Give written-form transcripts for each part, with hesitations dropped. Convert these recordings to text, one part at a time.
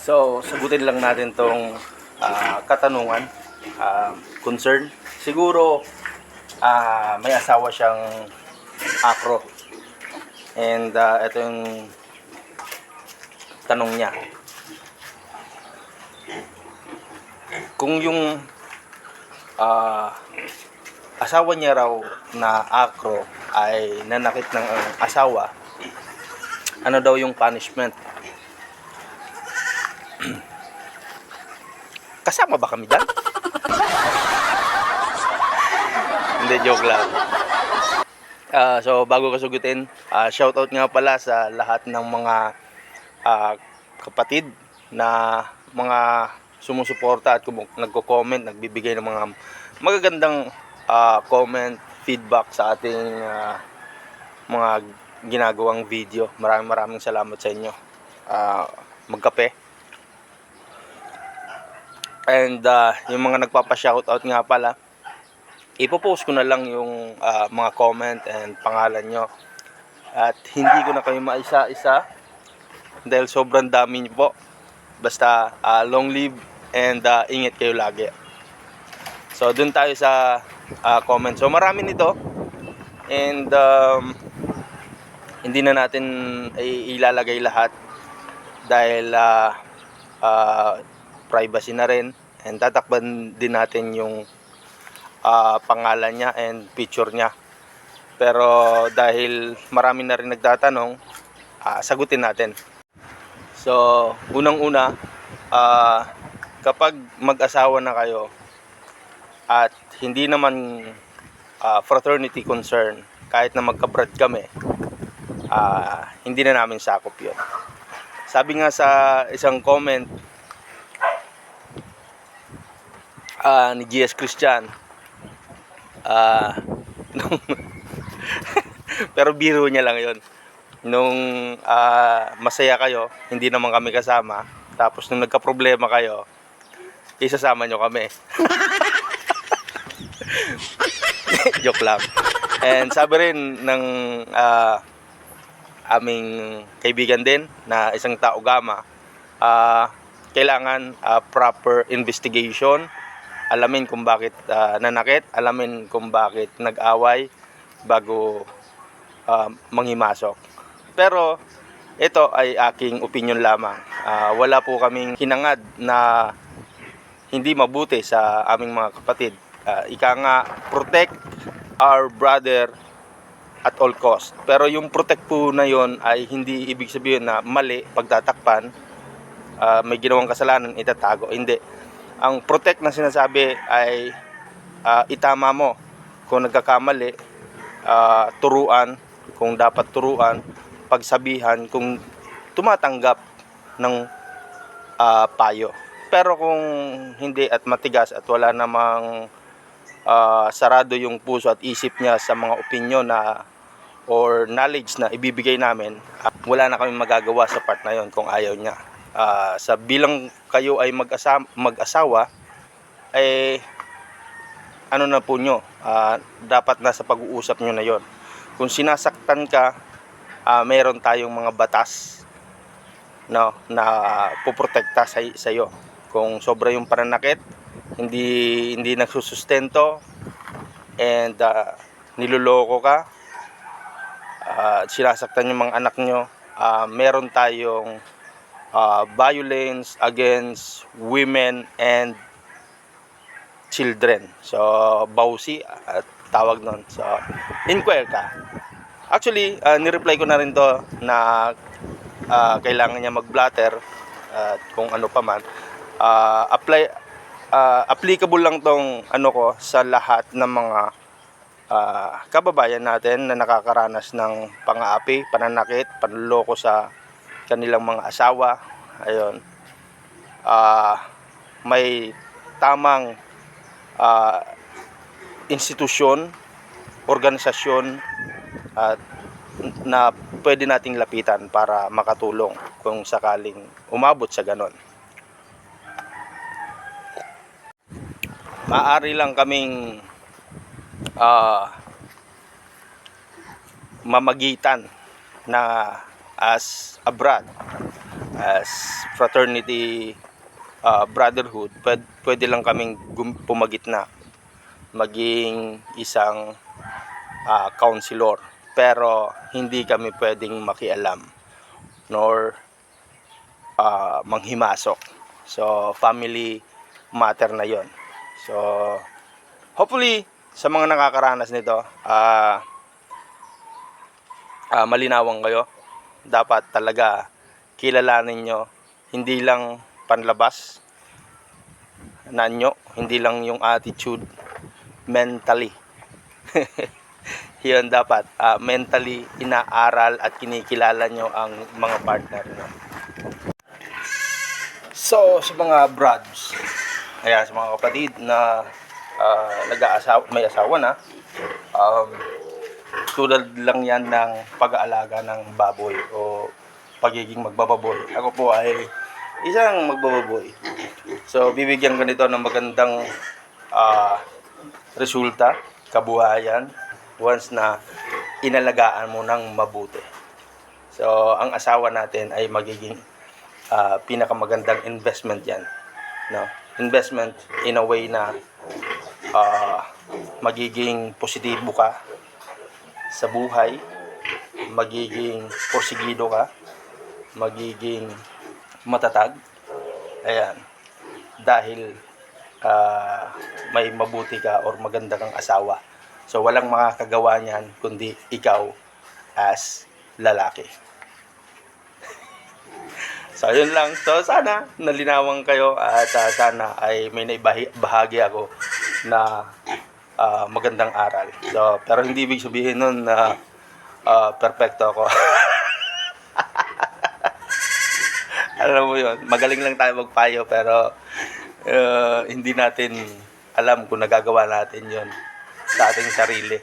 So, sagutin lang natin tong katanungan, concern. Siguro, may asawa siyang afro. And ito yung tanong niya. Kung yung asawa niya raw na afro ay nanakit ng asawa, ano daw yung punishment? Kasama ba kami dyan? Hindi, joke lang. So, bago ko sagutin, shoutout nga pala sa lahat ng mga kapatid na mga sumusuporta at nagko-comment, nagbibigay ng mga magagandang comment, feedback sa ating mga ginagawang video. Maraming salamat sa inyo. Magkape. And yung mga nagpapa-shoutout nga pala, ipopost ko na lang yung mga comment and pangalan nyo. At hindi ko na kayo maisa-isa dahil sobrang dami nyo po. Basta long live and ingat kayo lagi. So dun tayo sa comment. So marami nito. And hindi na natin ilalagay lahat dahil privacy na rin, and tatakban din natin yung pangalan niya and picture niya. Pero dahil marami na rin nagtatanong, sagutin natin. So unang-una, kapag mag-asawa na kayo at hindi naman fraternity concern, kahit na magka-brad kami, hindi na namin sakop yun. Sabi nga sa isang comment ni GS Christian, pero biro niya lang yon. Nung masaya kayo, hindi naman kami kasama, tapos nung nagka-problema kayo, isasama nyo kami. Joke lang. And sabi rin ng aming kaibigan din na isang tao gama, kailangan proper investigation. Alamin kung bakit nanakit, alamin kung bakit nag-away bago manghimasok. Pero ito ay aking opinion lamang. Wala po kaming hinangad na hindi mabuti sa aming mga kapatid. Ika nga, protect our brother at all cost. Pero yung protect po na yon ay hindi ibig sabihin na mali, pagtatakpan, may ginawang kasalanan, itatago. Hindi. Ang protect na sinasabi ay itama mo kung nagkakamali, turuan kung dapat turuan, pagsabihan kung tumatanggap ng payo. Pero kung hindi at matigas at wala namang sarado yung puso at isip niya sa mga opinion na or knowledge na ibibigay namin, wala na kami magagawa sa part na yon kung ayaw niya. Sa bilang kayo ay mag-asawa, ano na po nyo, dapat na sa pag-uusap nyo na yon. Kung sinasaktan ka, meron tayong mga batas, no, na poprotekta sa iyo. Kung sobra yung pananakit, hindi nagsusustento, and niloloko ka, sinasaktan yung mga anak nyo, meron tayong violence against women and children. So, BAUSI at tawag nun. So, inquire ka. Actually, nireply ko na rin to na kailangan niya mag-blatter at kung ano pa man. Applicable lang tong ano ko sa lahat ng mga kababayan natin na nakakaranas ng pang-aapi, pananakit, panloloko sa kanilang mga asawa. Ayun. May tamang institusyon, organisasyon na pwede nating lapitan para makatulong kung sakaling umabot sa ganon. Maaari lang kaming mamagitan na as a brad as fraternity, brotherhood, pwede lang kaming pumagitna, maging isang counselor, pero hindi kami pwedeng makialam nor manghimasok. So family matter na yon. So hopefully sa mga nakakaranas nito, malinawan kayo. Dapat talaga kilalanin nyo, hindi lang panlabas na nyo, hindi lang yung attitude, mentally. Yun dapat, mentally inaaral at kinikilala nyo ang mga partner nyo. So sa mga brods, ayan, sa mga kapatid na may asawa na, tulad lang yan ng pag-aalaga ng baboy o pagiging magbababoy. Ako po ay isang magbababoy. So bibigyan ko nito ng magandang resulta, kabuhayan, once na inalagaan mo ng mabuti. So ang asawa natin ay magiging pinakamagandang investment yan, no? Investment in a way na magiging positibo ka sa buhay, magiging porsigido ka, magiging matatag. Ayan, dahil may mabuti ka or maganda kang asawa. So walang makakagawa niyan kundi ikaw as lalaki. So yun lang. So sana nalinawan kayo at sana ay may naibahagi ako na magandang aral. So pero hindi ibig sabihin nun na perfecto ako. Alam mo yun, magaling lang tayo magpayo pero hindi natin alam kung nagagawa natin yun sa ating sarili.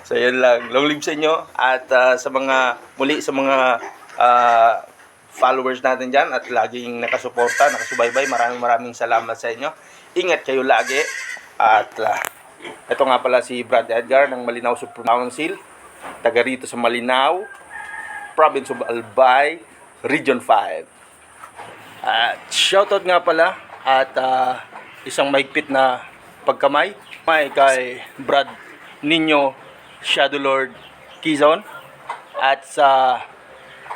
So yun lang, long live sa inyo at sa mga followers natin dyan at laging nakasuporta, nakasubaybay, maraming salamat sa inyo. Ingat kayo lagi at ito nga pala si Brad Edgar ng Malinao Supreme Council, taga rito sa Malinao, Province of Albay, Region 5. At shoutout nga pala at isang mahigpit na pagkamay kay Brad Nino Shadow Lord Quezon at sa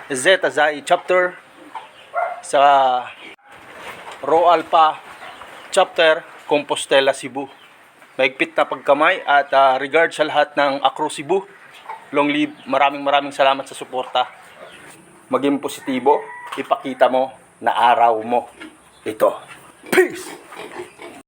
Zeta Zai chapter, sa Ro Alpha chapter, Compostela, Cebu. Mahigpit na pagkamay at regard sa lahat ng Acro Cebu. Long live, maraming salamat sa suporta. Maging positibo, ipakita mo na araw mo ito. Peace!